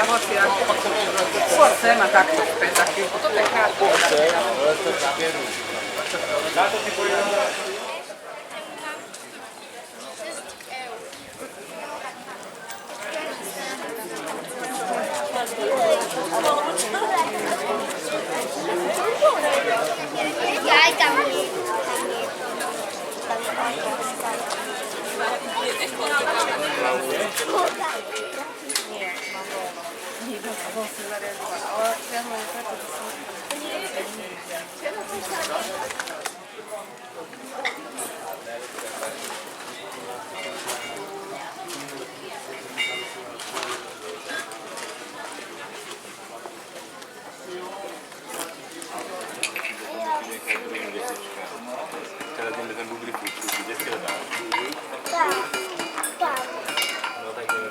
emocija. Forse, ma tak, taký. Toto je krátko. Ja tam Teraz będę ten długi pół, gdzie jest tyle tak. No tak nie wiem.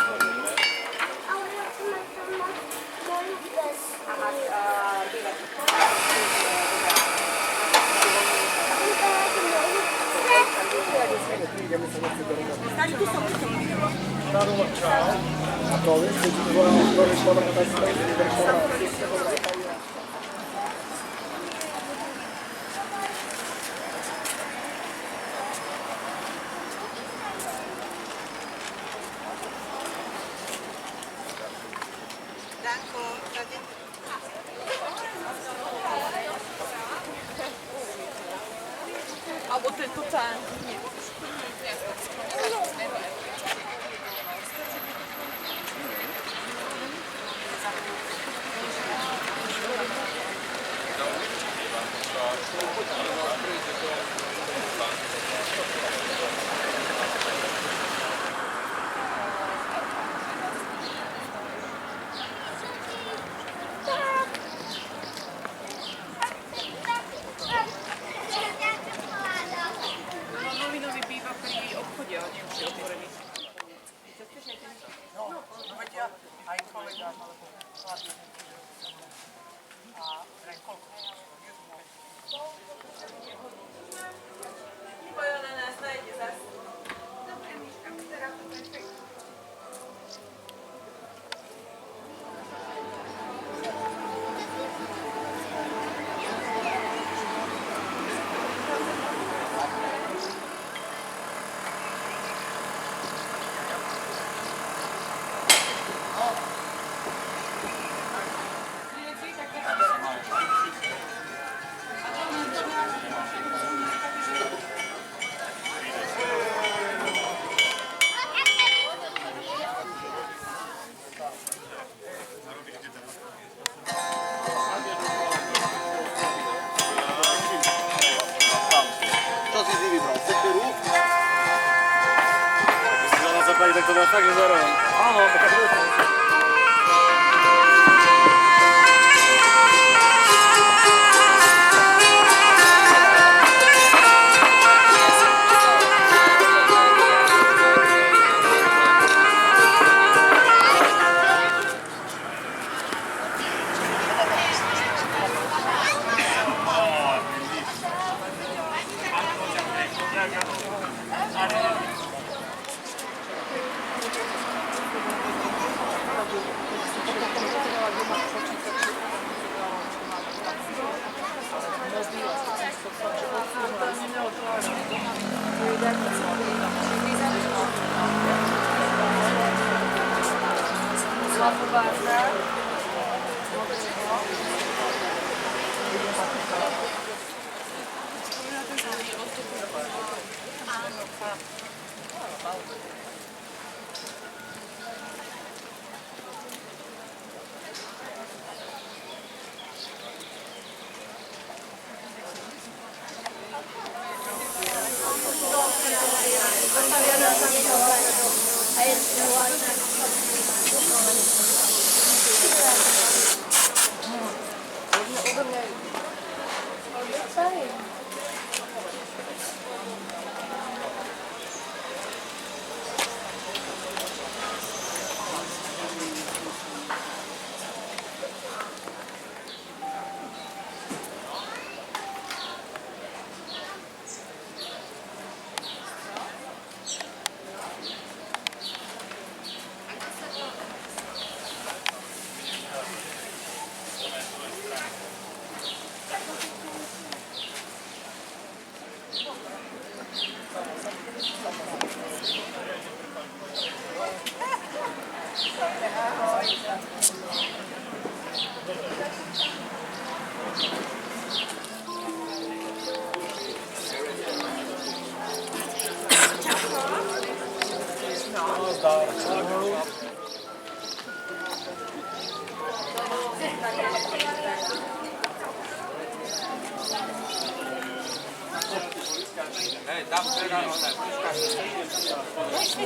Ale mam bez. A to jest, że wolę podać swoje informacje. Albo ty tutaj. Novinovi býva pri obchode, ale nie pri otvorený. Aj kolega, alebo hlavne a rękolku. Chyba na nás najde zas. Dobre, Miška, teraz to je pekné. Co ty z nimi brał? Sektorów? Zaraz zapali tak to na tak, że zaraz. A no, to tak było.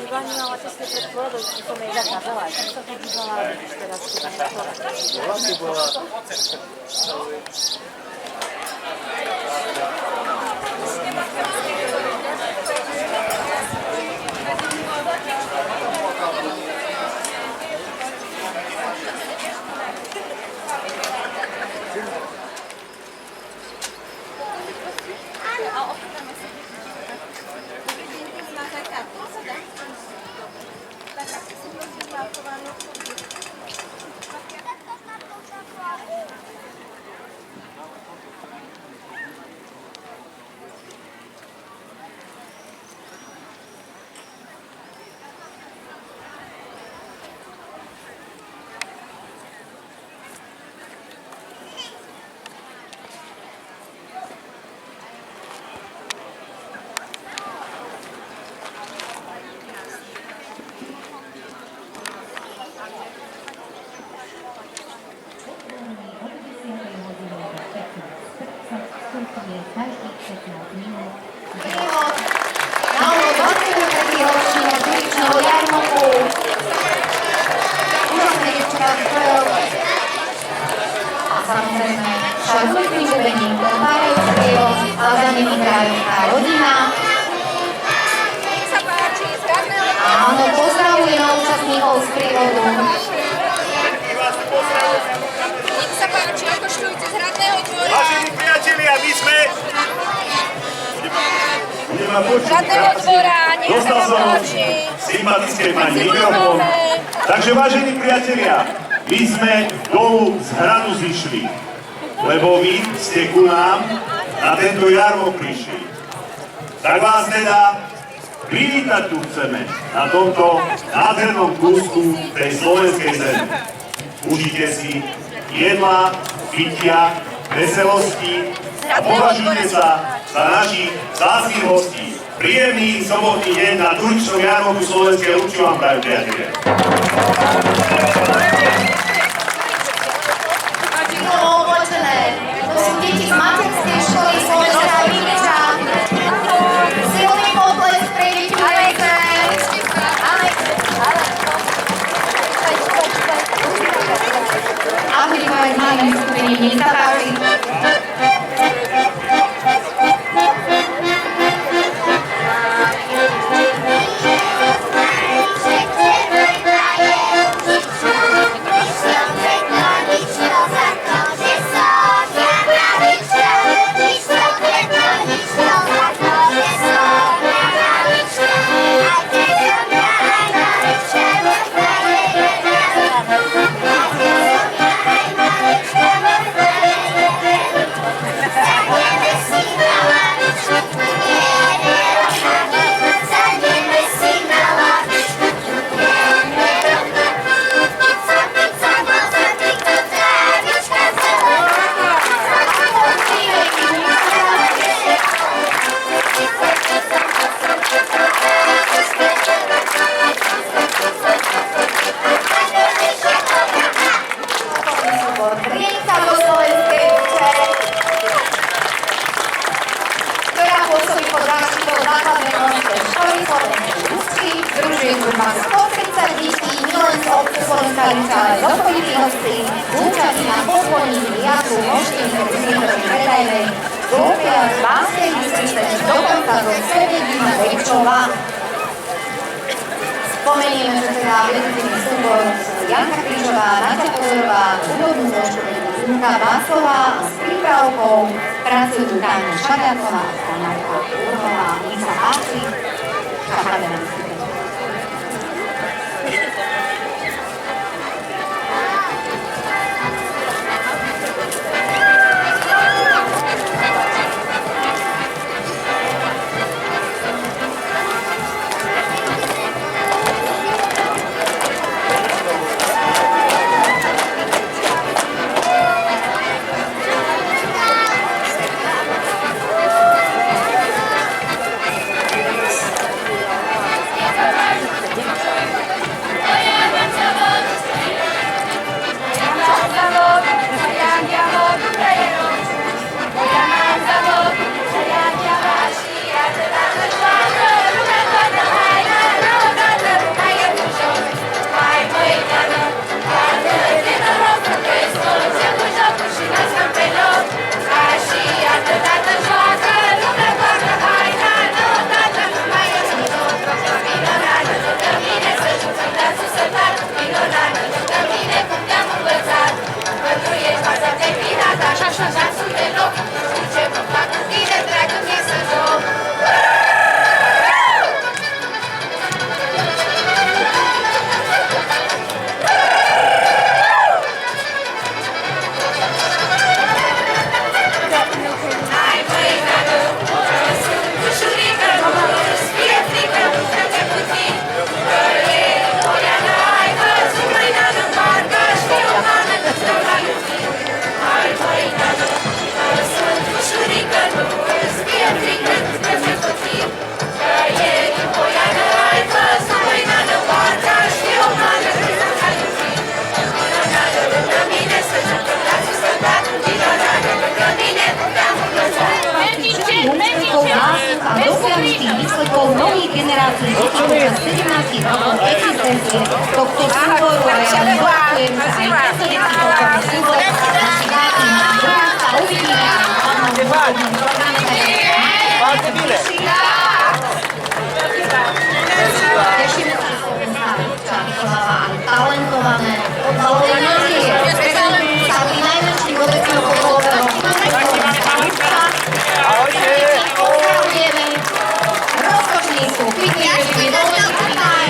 Pani mala čistě před původou, to nejde zaželať. Jak se to dívala, když teda si to Dostal som od sympatickej pani mikrofón. Takže vážení priatelia, my sme dolu z hradu zišli, lebo vy ste ku nám na tento jarmok prišli. Tak vás teda privítať tu chceme na tomto nádhernom kúsku tej slovenskej zemi. Užite si jedla, pitia, veselosti a považujte sa za našich vzácnych hostí. Príjemný sobotný deň na turičnom jarmoku Slovenskej Luči vám prajú, priatelia. Milo oblečené, to sú deti z materskej školy Slovenská Viniča. Silný potlesk pre deti Vinice. A pripájať malým skupením, nech sa páči. Spomenieme, že teda vedúcimi súbor Janka Krížová, Naďa Pozorová, hudobnú zložku Zuzka Básová a s prípravkou pracujú Táňa Šadáková a Taňarka Úrová. Nech sa páči, čakáme na vystúpenie. tohto súboru a ja len opakujem, že aj nesledujúci tohto súbor naši dáti sa uvidíme aj v hlavnom hudobnom programe. Tešíme sa, že Slovenská republika vychováva aj talentované futbalové nasie. Predstavujeme sa tým najmenším vodecom futbalového pozdravujeme. Rozkošný sú pitný režim je dôležitý aj.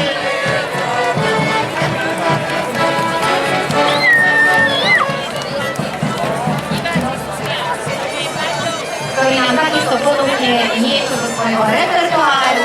Ktorý nám takisto ponúkne niečo zo svojho repertoáru.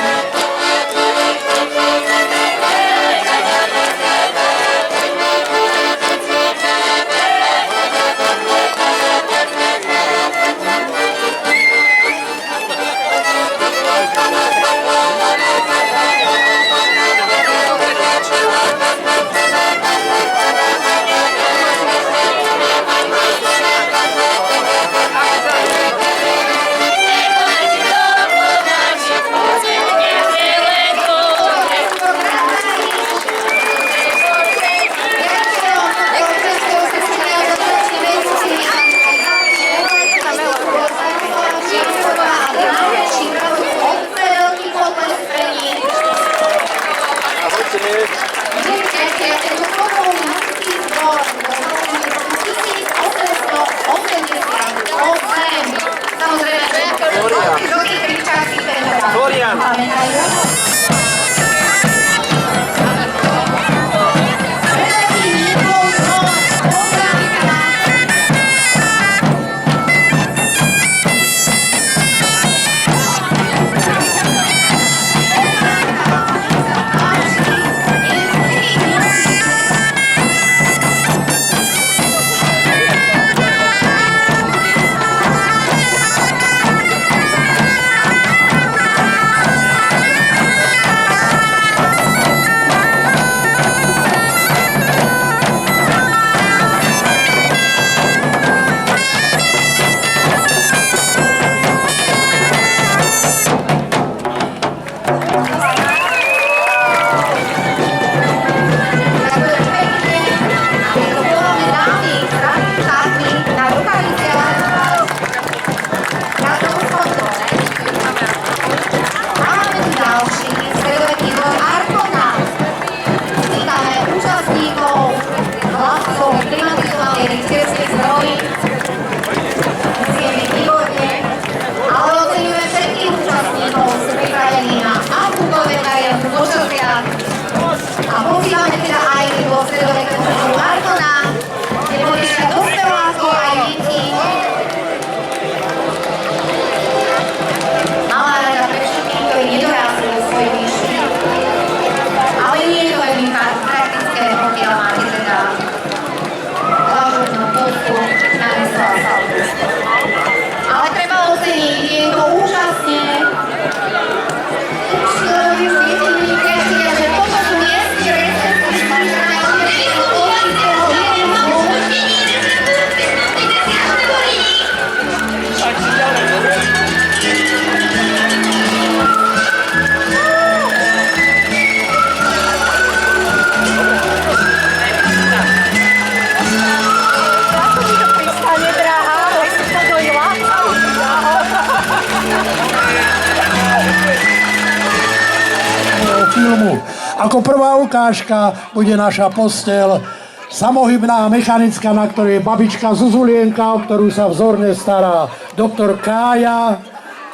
Ako prvá ukážka bude naša posteľ samohybná mechanická, na ktorej je babička Zuzulienka, o ktorú sa vzorne stará doktor Kája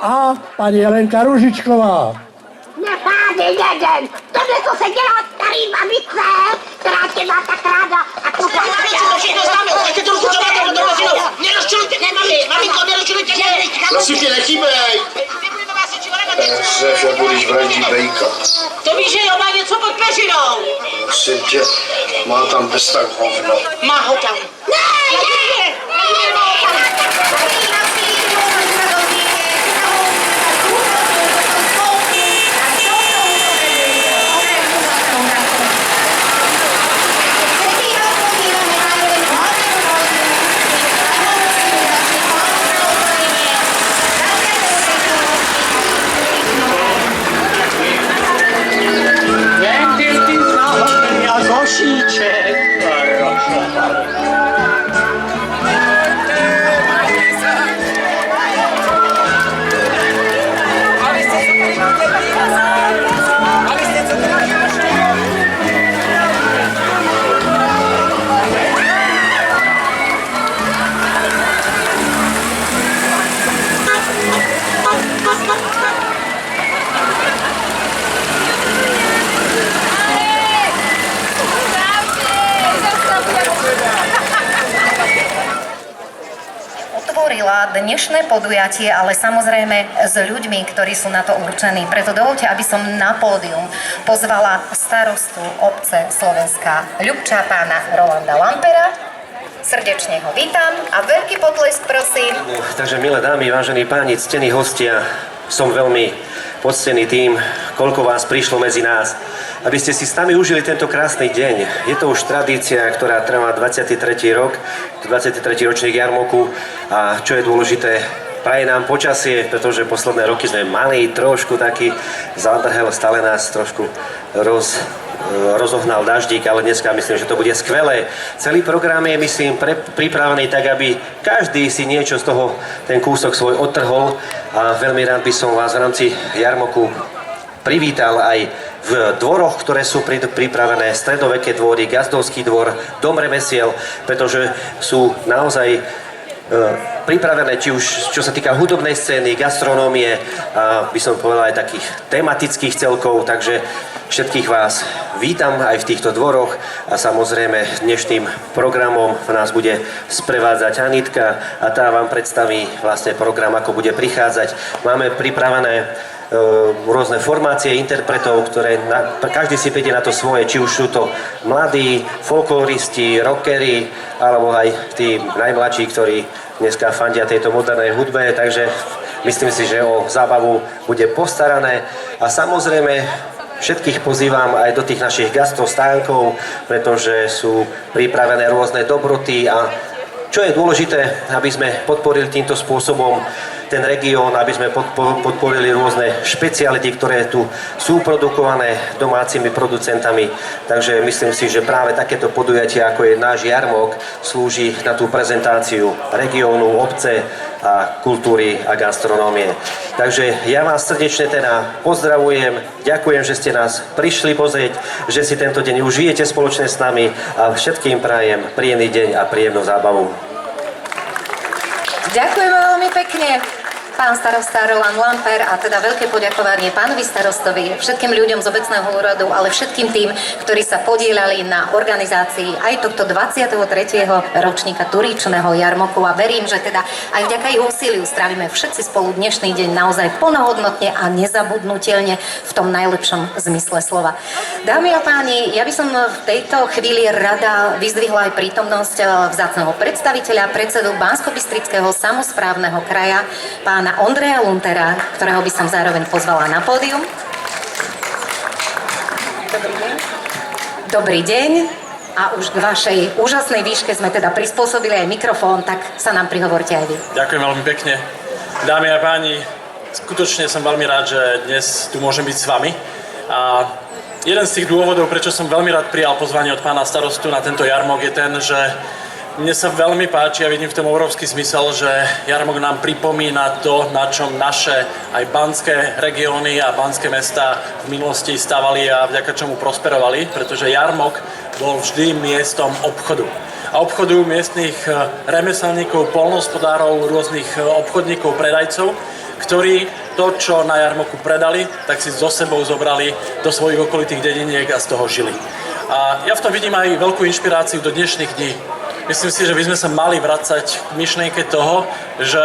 a pani Jelenka Ružičková. Nesády jeden, tohle to se dělá starý babice, která tě má tak ráda a tu Máme si to všechno známe, tak je to rozlučováte od toho synu. Nerozčilujte mě, maminko, nerozčilujte mě. Prosím tě, nechybej. Šéf, jak budeš vraždí bejka. To víš, že jo, má něco pod peřinou. Prosím tě, má tam bez tak hovno. Má ho tam. košíček. Otvorila dnešné podujatie, ale samozrejme s ľuďmi, ktorí sú na to určení. Preto dovoľte, aby som na pódium pozvala starostu obce Slovenská Ľubča, pána Rolanda Lampera. Srdečne ho vítam a veľký potlesk, prosím. Takže milé dámy, vážení páni, ctení hostia, som veľmi poctený tým, koľko vás prišlo medzi nás, aby ste si s nami užili tento krásny deň. Je to už tradícia, ktorá trvá 23. rok, 23. ročník jarmoku a čo je dôležité, praje nám počasie, pretože posledné roky sme mali trošku taký zadrhel, stále nás trošku rozohnal daždík, ale dneska myslím, že to bude skvelé. Celý program je, myslím, pripravený tak, aby každý si niečo z toho, ten kúsok svoj odtrhol a veľmi rád by som vás v rámci jarmoku privítal aj v dvoroch, ktoré sú pripravené, stredoveké dvory, gazdovský dvor, dom remesiel, pretože sú naozaj pripravené, či už čo sa týka hudobnej scény, gastronómie a by som povedal aj takých tematických celkov, takže všetkých vás vítam aj v týchto dvoroch a samozrejme dnešným programom nás bude sprevádzať Anitka a tá vám predstaví vlastne program, ako bude prichádzať. Máme pripravené rôzne formácie interpretov, ktoré každý si príde na to svoje, či už sú to mladí, folkloristi, rockery, alebo aj tí najmladší, ktorí dneska fandia tejto modernej hudbe, takže myslím si, že o zábavu bude postarané a samozrejme všetkých pozývam aj do tých našich gastrostánkov, pretože sú pripravené rôzne dobroty a čo je dôležité, aby sme podporili týmto spôsobom ten región, aby sme podporili rôzne špeciality, ktoré tu sú produkované domácimi producentami. Takže myslím si, že práve takéto podujatie, ako je náš jarmok, slúži na tú prezentáciu regiónu, obce a kultúry a gastronómie. Takže ja vás srdečne teda pozdravujem, ďakujem, že ste nás prišli pozrieť, že si tento deň užijete spoločne s nami a všetkým prajem príjemný deň a príjemnú zábavu. Ďakujeme veľmi pekne, pán starosta Roland Lamper, a teda veľké poďakovanie pánovi starostovi, všetkým ľuďom z obecného úradu, ale všetkým tým, ktorí sa podieľali na organizácii aj tohto 23. ročníka Turíčneho jarmoku a verím, že teda aj vďaka ich úsiliu strávime všetci spolu dnešný deň naozaj plnohodnotne a nezabudnutelne v tom najlepšom zmysle slova. Dámy a páni, ja by som v tejto chvíli rada vyzdvihla aj prítomnosť vzácneho predstaviteľa, predsedu Banskobystrického samosprávneho kraja, pána Ondreja Luntera, ktorého by som zároveň pozvala na pódium. Dobrý deň. Dobrý deň. A už k vašej úžasnej výške sme teda prispôsobili aj mikrofón, tak sa nám prihovorte aj vy. Ďakujem veľmi pekne. Dámy a páni, skutočne som veľmi rád, že dnes tu môžem byť s vami. A jeden z tých dôvodov, prečo som veľmi rád prijal pozvanie od pána starostu na tento jarmok, je ten, že mne sa veľmi páči a vidím v tom obrovský zmysel, že jarmok nám pripomína to, na čom naše aj banské regióny a banské mestá v minulosti stavali a vďaka čomu prosperovali, pretože jarmok bol vždy miestom obchodu. A obchodu miestnych remeselníkov, poľnohospodárov, rôznych obchodníkov, predajcov, ktorí to, čo na jarmoku predali, tak si so sebou zobrali do svojich okolitých dediniek a z toho žili. A ja v tom vidím aj veľkú inšpiráciu do dnešných dní. Myslím si, že by sme sa mali vracať k myšlienke toho, že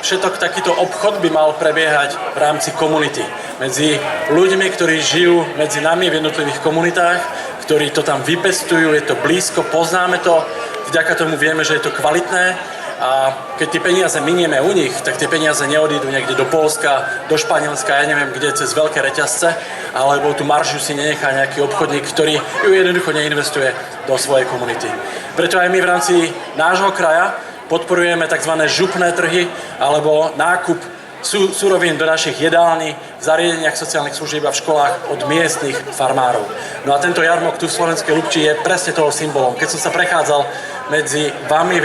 všetok takýto obchod by mal prebiehať v rámci komunity. Medzi ľuďmi, ktorí žijú medzi nami v jednotlivých komunitách, ktorí to tam vypestujú, je to blízko, poznáme to, vďaka tomu vieme, že je to kvalitné. A keď tie peniaze minieme u nich, tak tie peniaze neodídu niekde do Poľska, do Španielska, ja neviem kde, cez veľké reťazce, alebo tú maržu si nenechá nejaký obchodník, ktorý ju jednoducho neinvestuje do svojej komunity. Preto aj my v rámci nášho kraja podporujeme tzv. Župné trhy alebo nákup surovín do našich jedální, v zariadeniach sociálnych služieb a v školách od miestnych farmárov. No a tento jarmok tu v Slovenskej Ľubči je presne toho symbolom. Keď som sa prechádzal medzi vami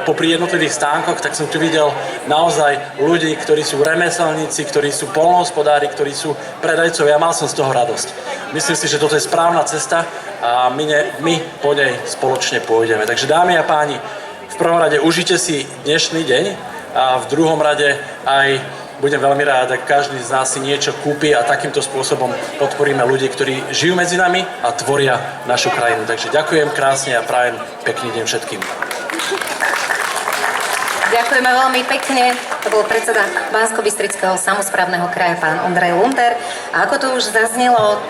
popri jednotlivých stánkoch, tak som tu videl naozaj ľudí, ktorí sú remeselníci, ktorí sú poľnohospodári, ktorí sú predajcovia. Mal som z toho radosť. Myslím si, že toto je správna cesta a my po nej spoločne pôjdeme. Takže dámy a páni, v prvom rade užite si dnešný deň a v druhom rade aj budem veľmi rád, ak každý z nás si niečo kúpi a takýmto spôsobom podporíme ľudí, ktorí žijú medzi nami a tvoria našu krajinu. Takže ďakujem krásne a prajem pekný deň všetkým. Ďakujeme veľmi pekne. To bol predseda Banskobystrického samosprávneho kraja, pán Ondrej Lunter. A ako tu už zaznelo,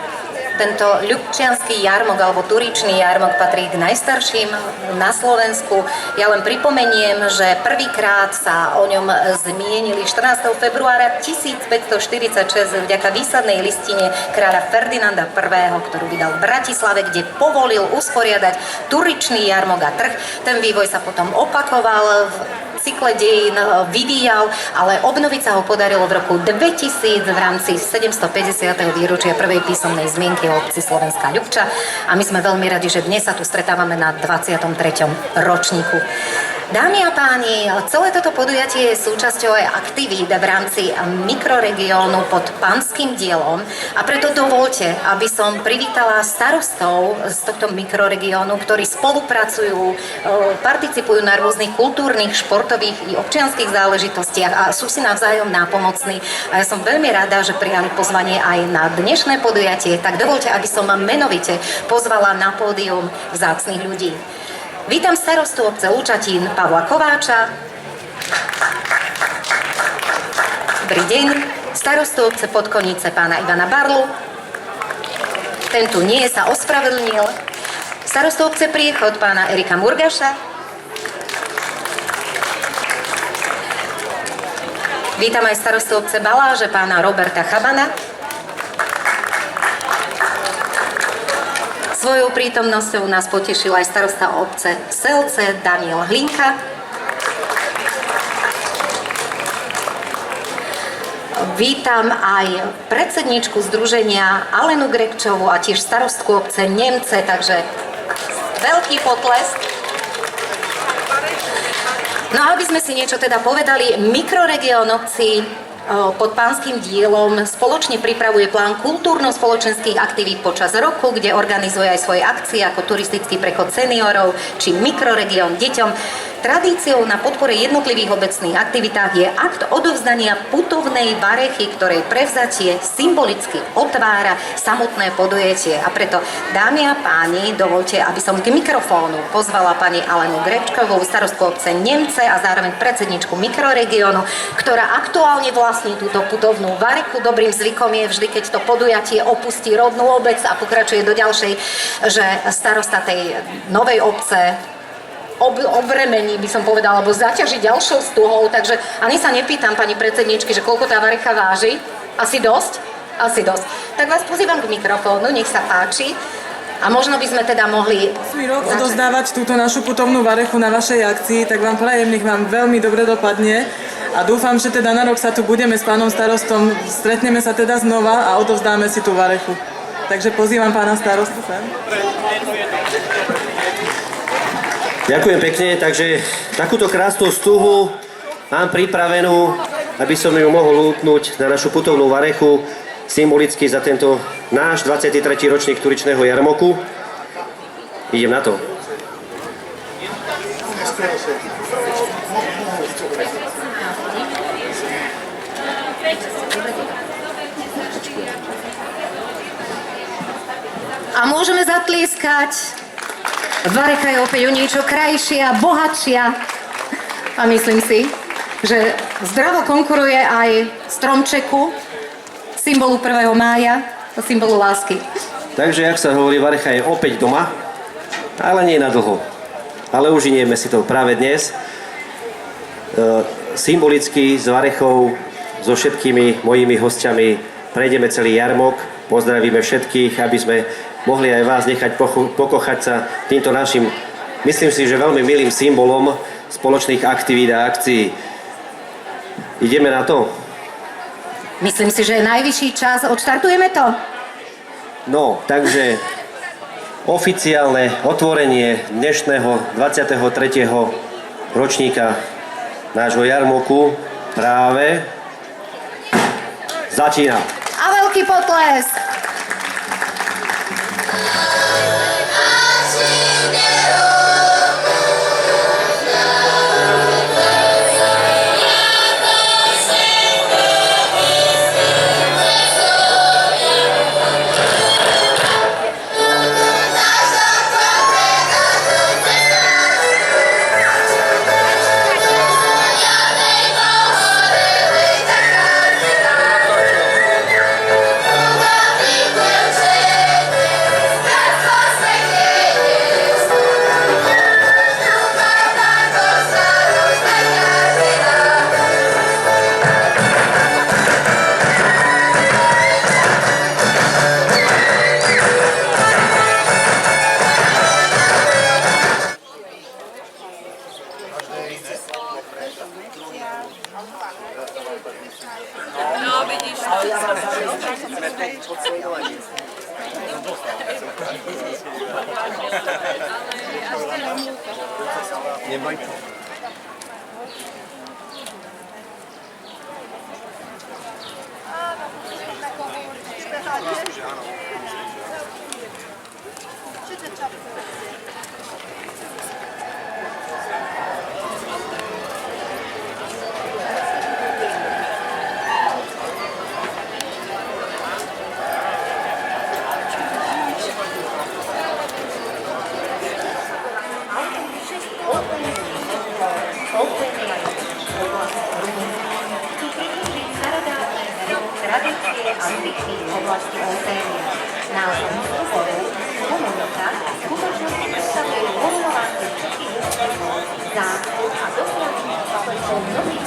tento ľubčiansky jarmok alebo turičný jarmok patrí k najstarším na Slovensku. Ja len pripomeniem, že prvýkrát sa o ňom zmienili 14. februára 1546 vďaka výsadnej listine kráľa Ferdinanda I., ktorú vydal v Bratislave, kde povolil usporiadať turičný jarmok a trh. Ten vývoj sa potom opakoval, v cykle dejín vyvíjal, ale obnoviť sa ho podarilo v roku 2000 v rámci 750. výročia prvej písomnej zmienky o obci Slovenská Ľubča a my sme veľmi radi, že dnes sa tu stretávame na 23. ročníku. Dámy a páni, celé toto podujatie je súčasťou aj aktivít v rámci mikroregiónu pod Panským dielom a preto dovoľte, aby som privítala starostov z tohto mikroregiónu, ktorí spolupracujú, participujú na rôznych kultúrnych, športových i občianskych záležitostiach a sú si navzájom nápomocní. A ja som veľmi rada, že prijali pozvanie aj na dnešné podujatie, tak dovoľte, aby som menovite pozvala na pódium vzácnych ľudí. Vítam starostu obce Lučatín Pavla Kováča. Dobrý deň. Starostu obce Podkonice pána Ivana Barlu. Ten tu nie, sa ospravedlnil. Starostu obce Priechod pána Erika Murgaša. Vítam aj starostu obce Baláže pána Roberta Chabana. Svojou prítomnosťou nás potešil aj starosta obce Selce Daniel Hlinka. Vítam aj predsedničku združenia Alenu Grekčovú a tiež starostku obce Nemce, takže veľký potlesk. No a aby sme si niečo teda povedali, mikroregión obcí pod Pánskym dielom spoločne pripravuje plán kultúrno-spoločenských aktivít počas roku, kde organizuje aj svoje akcie ako turistický prechod seniorov či mikroregión deťom. Tradíciou na podpore jednotlivých obecných aktivitách je akt odovzdania putovnej varechy, ktorej prevzatie symbolicky otvára samotné podujatie. A preto, dámy a páni, dovoľte, aby som k mikrofónu pozvala pani Alenu Grečkovú, starostku obce Nemce a zároveň predsedničku mikroregiónu, ktorá aktuálne vlastní túto putovnú varechu. Dobrým zvykom je vždy, keď to podujatie opustí rodnú obec a pokračuje do ďalšej, že starosta tej novej obce obremení, by som povedala, alebo zaťaží ďalšou stuhou, takže ani sa nepýtam pani predsedničky, že koľko tá varecha váži. Asi dosť? Asi dosť. Tak vás pozývam k mikrofónu, nech sa páči. A možno by sme teda mohli rok odozdávať túto našu putovnú varechu na vašej akcii, tak vám prajem, nech vám veľmi dobre dopadne a dúfam, že teda na rok sa tu budeme s pánom starostom, stretneme sa teda znova a odovzdáme si tú varechu. Takže pozývam pána starostu sem. Ďakujem pekne, takže takúto krásnu stuhu mám pripravenú, aby som ju mohol lúknuť na našu putovnú varechu, symbolicky za tento náš 23. ročník turičného jarmoku. Idem na to. A môžeme zatlieskať. Varecha je opäť o niečo krajšia, bohatšia. A myslím si, že zdravo konkuruje aj stromčeku, symbolu 1. mája, symbolu lásky. Takže, jak sa hovorí, varecha je opäť doma, ale nie na dlho. Ale užinieme si to práve dnes. Symbolicky s varechou, so všetkými mojimi hostiami prejdeme celý jarmok. Pozdravíme všetkých, aby sme mohli aj vás nechať pokochať sa týmto našim, myslím si, že veľmi milým symbolom spoločných aktivít a akcií. Ideme na to? Myslím si, že je najvyšší čas. Odštartujeme to? No, takže oficiálne otvorenie dnešného 23. ročníka nášho jarmoku práve začína. A veľký potlesk. No, vidíš. Neboj. Tradície antických oblastí Olténia. Názov súboru komunita v skutočnosti predstavuje formuláciu všetkých úspechov, zásluh a dosiahnutých úspechov mnohých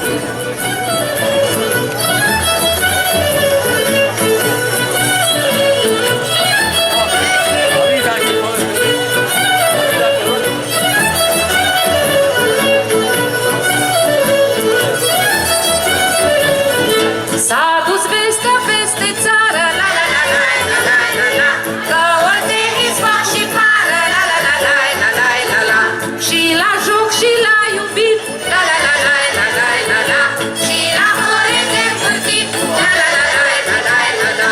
Saatu zvesta peste țară, la la la la la la la la. Că Oltenii fac și pară, la la la la la la la la. Și la joc și la iubit, la la la la la la la la. Și la more de învârtit, la la la la la la la la.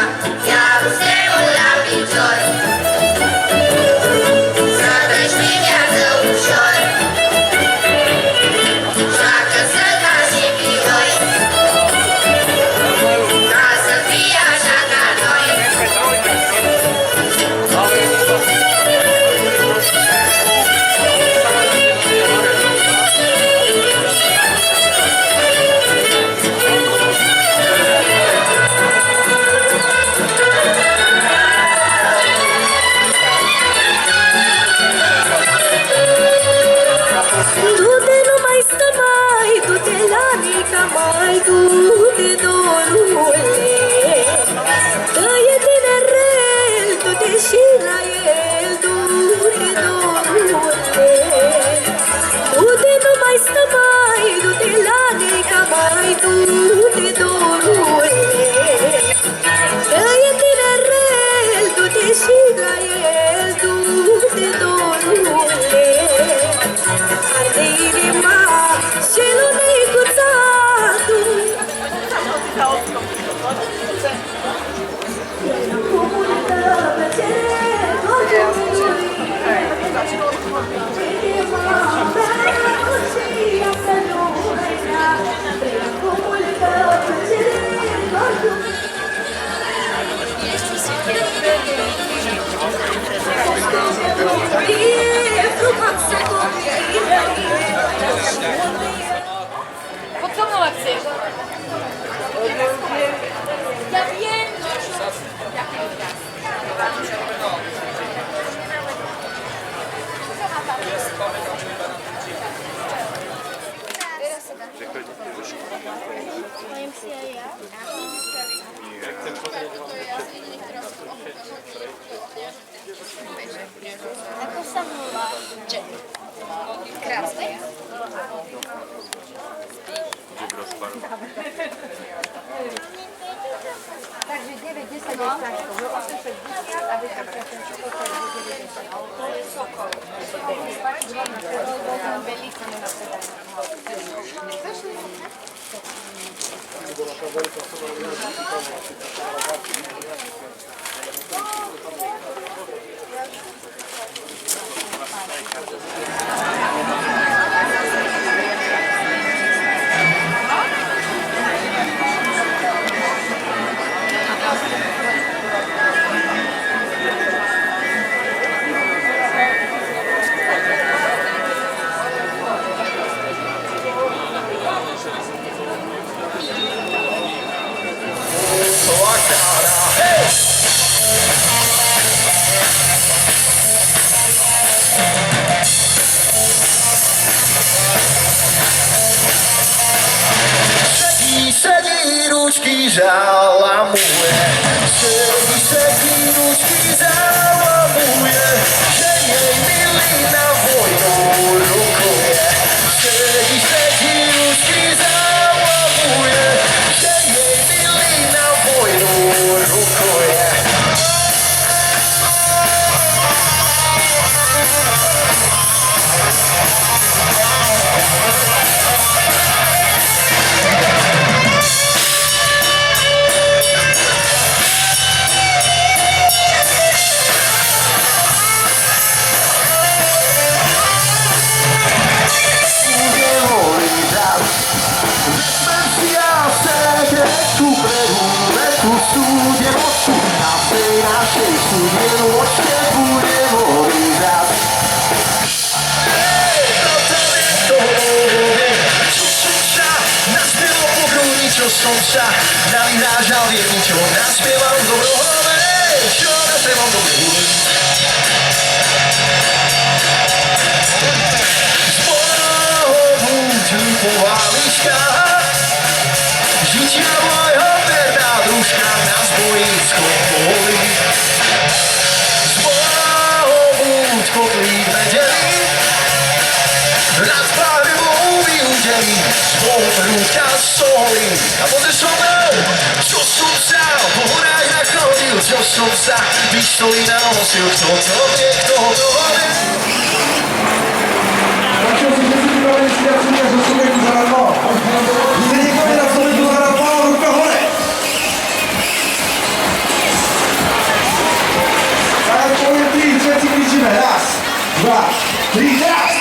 Iar stemul la picior, să treci prin viață ușor. Joacă-să ca și pihoi, ca să fie așa ca noi. Du-te, nu mai stă mai, du-te la mica mai, du-te, dorule. Că-i tinerel, du-te și la el, du-te, dorule. Du-te, nu mai stă mai, du-te la mica mai, du-te, dorule. Că-i tinerel, du-te și la el, du-te, dorule. Arde inima și lumii cu țatul. Cu multă plăcere, Domnului, inima mea și ea să nu vrea. Cu multă plăcere, Domnului. Pod co mną akcję? Ja wiem! Ako sa volá? Jenny. Krásne je. Že rozparu. Takže 9, 10 je takto, že 860 a vyššia ten Sokol, to je 90. To je Sokol. Veľmi na Sedí, ručky zalamuje, sedí, ručky zalamuje, že jej milý na vojnu rukuje. Sedí, ručky zalamuje, že jej milý na vojnu rukuje. Som sa navyhrážal jedničou, naspieval dobrohome, čo naspieval dobrohome. Z Bohu tu povalička, žitia môjho verná družka na zbojickom poli. Z Bohu kotlík vedeli, raz pravivou vyudeli, svojho rúka soli. A pozrieš so mnou, čo som sa po horách nachodil, čo som sa pištolí nanosil, kto to vie, kto ho to vie. Začal si, že si vybrali sviacenia zo Slovenku zaradlo. Víte niekto na Slovenku zaradlo, ruka hore. Tak poviem 3, všetci kričíme. Raz, 2, 3, teraz.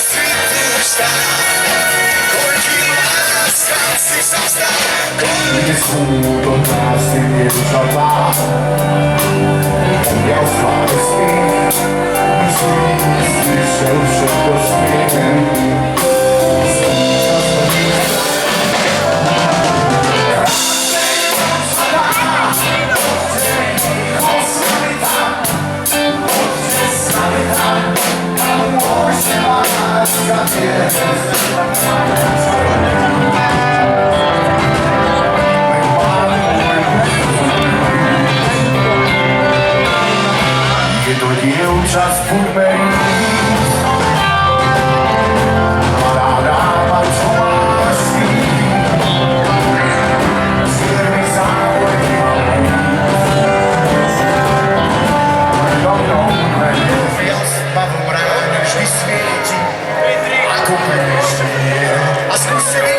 Si Jerusalem. Ja sláve smích, slyšel všetko smíne. Je to dievča z Budmerí, mladá dáma, čo máš ty, čierny závodný, do mnou viac tmavou ráne vždy svieti, ako ešte nie. A skúste vy?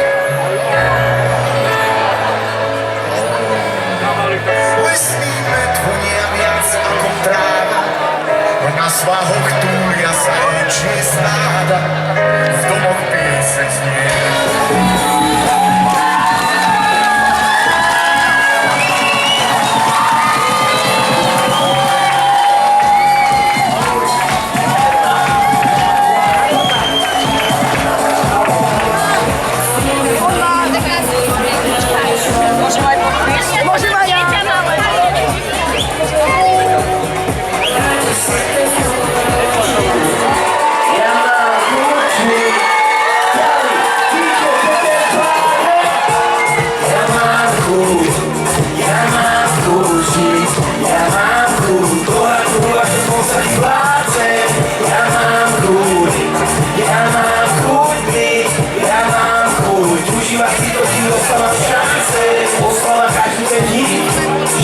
Lesníme tvonia viac ako tráva, na svahoch túlia sa rečie stáda, v domoch pieseň znie.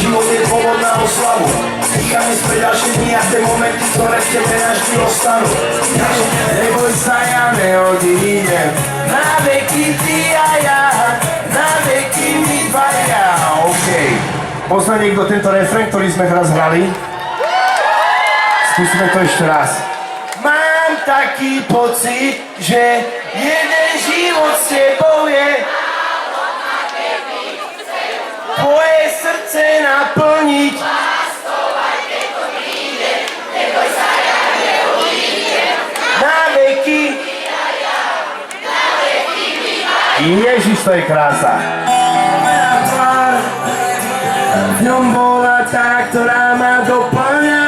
Život je dôvod na oslavu. Slycháme pre ďalšie dni a tie momenty, ktoré v tebe navždy ostanú. Takže neboj sa, ja neodídem. Na veky ty a ja, na veky my dvaja. OK. Pozná niekto tento refrén, ktorý sme teraz hrali? Skúsime to ešte raz. Mám taký pocit, že jeden život s tebou je tvoje srdce naplniť. Na veky. Ježiš, to je krása. V ňom bola tá, ktorá ma doplňa.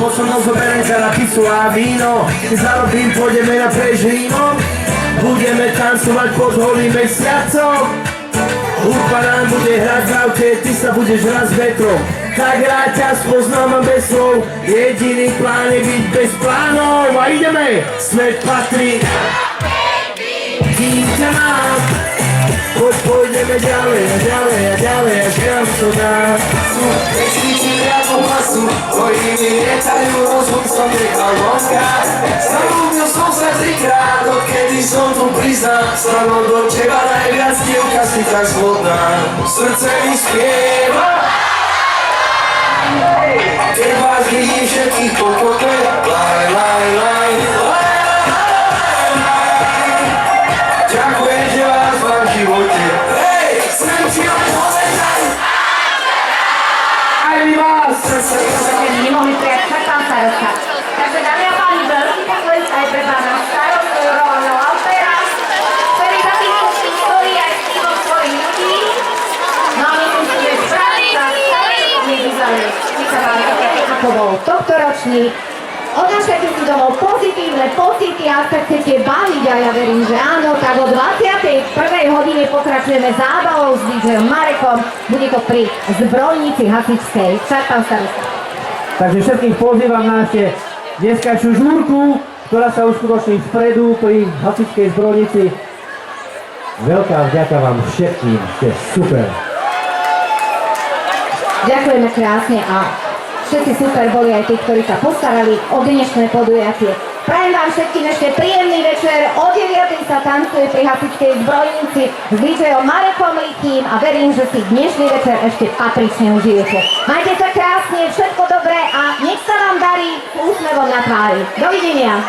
Poslednou zoberiem sa na pizzu a víno. Za robím, pôjdeme na prežínom. Budeme tancovať pod holým mesiacom. Hudba nám bude hrať v aute, ty sa budeš hrať s vetrom. Tak rád ťa spoznám a bez slov. Jediný plán je byť bez plánov. A ideme! Svet patrí. Kým ťa mám, poď pôjdeme ďalej a ďalej a ďalej, až kam to dá. Nechcítim ako pasu, tvojimi lietajú, rozum som nechal vonka. Zalúbil som sa 3-krát, odkedy som tu priznal. Stranou do teba najviac, dievka si tak zvodná. Srdce mi spieva. Keď vás vidím všetkých po kope, laj, laj, laj, laj. Ďakujem, že vás mám v živote. Hej, sem ti vám povedať. Aj my vás. Nemohli prijať však pán starosta. Takže dámy a páni, veľký pokles aj pre pána starostu Rolando Altera, ktorý zapísal v histórii aj vplyvom svojich ľudí. No a myslím si, že správny čas nevyzvali. My sa vám ako bol tohto ročník. Odnášajte si domov pozitívne pocity, ak sa chcete baviť, a ja verím, že áno, tak o 21. hodine pokračujeme zábavou s DJom Marekom. Bude to pri zbrojnici hasičskej. Však pán starosta. Takže všetkých pozývam na ešte dneskajšiu žúrku, ktorá sa uskutoční vpredu pri hasičskej zbrojnici. Veľká vďaka vám všetkým, ste super. Ďakujeme krásne a všetci super boli aj tí, ktorí sa postarali o dnešné podujatie. Prajem vám všetkým ešte príjemný večer. O 9:00 sa tancuje pri hasičskej zbrojnici s DJom Marekom Lichým a verím, že si dnešný večer ešte patrične užijete. Majte sa krásne, všetko dobré a nech sa vám darí s úsmevom na tvári. Dovidenia.